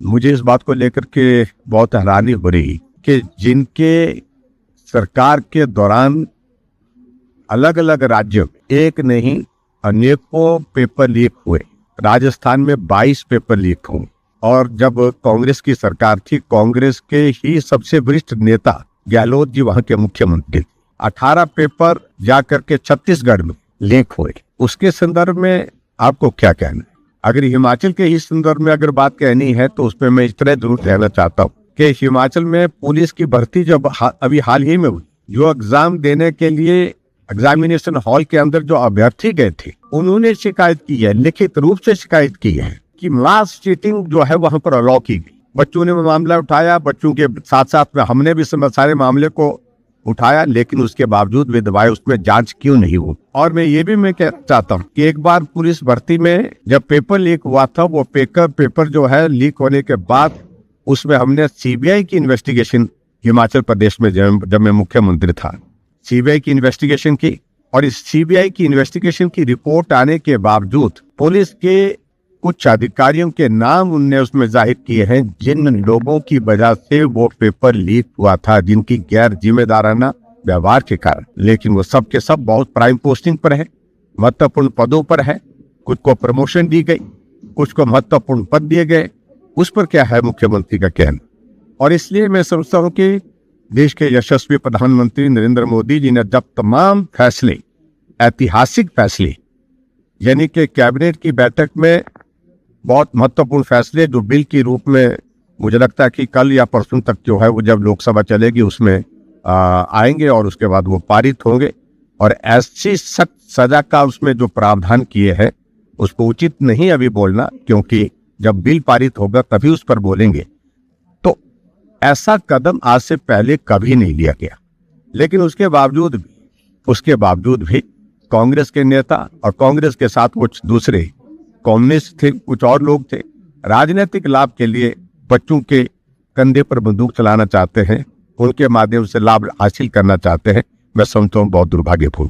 मुझे इस बात को लेकर के बहुत हैरानी हो रही कि जिनके सरकार के दौरान अलग अलग राज्यों में एक नहीं अनेकों पेपर लीक हुए। राजस्थान में 22 पेपर लीक हुए और जब कांग्रेस की सरकार थी, कांग्रेस के ही सबसे वरिष्ठ नेता गहलोत जी वहां के मुख्यमंत्री, 18 पेपर जाकर के छत्तीसगढ़ में लीक हुए। उसके संदर्भ में आपको क्या कहना है? अगर हिमाचल के ही संदर्भ में अगर बात कहनी है तो उसमें मैं इस तरह जरूर कहना चाहता हूँ कि हिमाचल में पुलिस की भर्ती जब अभी हाल ही में हुई, जो एग्जाम देने के लिए एग्जामिनेशन हॉल के अंदर जो अभ्यर्थी गए थे, उन्होंने शिकायत की है, लिखित रूप से शिकायत की है कि मास चीटिंग जो है वहां पर अलाउ की गई। बच्चों ने मामला उठाया, बच्चों के साथ साथ में हमने भी सारे मामले को उठाया, लेकिन उसके बावजूद विधवाएं उसमें जांच क्यों नहीं हुई। और मैं ये भी मैं कहना चाहता हूँ कि एक बार पुलिस भर्ती में जब पेपर लीक हुआ था, वो पेपर जो है लीक होने के बाद उसमें हमने सीबीआई की इन्वेस्टिगेशन हिमाचल प्रदेश में जब मैं मुख्यमंत्री था, सीबीआई की इन्वेस्टिगेशन की, और इस सीबीआई की इन्वेस्टिगेशन की रिपोर्ट आने के बावजूद पुलिस के कुछ अधिकारियों के नाम उनने उसमें जाहिर किए हैं जिन लोगों की वजह से वो पेपर लीक हुआ था, जिनकी गैर जिम्मेदाराना व्यवहार के कारण। लेकिन वो सब के सब बहुत प्राइम पोस्टिंग पर है, महत्वपूर्ण पदों पर है। कुछ को प्रमोशन दी गई, कुछ को महत्वपूर्ण पद दिए गए। उस पर क्या है मुख्यमंत्री का कहना? और इसलिए मैं समझता हूँ कि देश के यशस्वी प्रधानमंत्री नरेंद्र मोदी जी ने जब तमाम फैसले, ऐतिहासिक फैसले, यानी कि कैबिनेट की बैठक में बहुत महत्वपूर्ण फैसले जो बिल के रूप में मुझे लगता है कि कल या परसों तक जो है वो जब लोकसभा चलेगी उसमें आएंगे और उसके बाद वो पारित होंगे, और ऐसी सख्त सजा का उसमें जो प्रावधान किए हैं उसको उचित नहीं अभी बोलना, क्योंकि जब बिल पारित होगा तभी उस पर बोलेंगे। तो ऐसा कदम आज से पहले कभी नहीं लिया गया, लेकिन उसके बावजूद भी कांग्रेस के नेता और कांग्रेस के साथ कुछ दूसरे कम्युनिस्ट थे, कुछ और लोग थे, राजनीतिक लाभ के लिए बच्चों के कंधे पर बंदूक चलाना चाहते हैं, उनके माध्यम से लाभ हासिल करना चाहते हैं। मैं समझता हूँ बहुत दुर्भाग्यपूर्ण।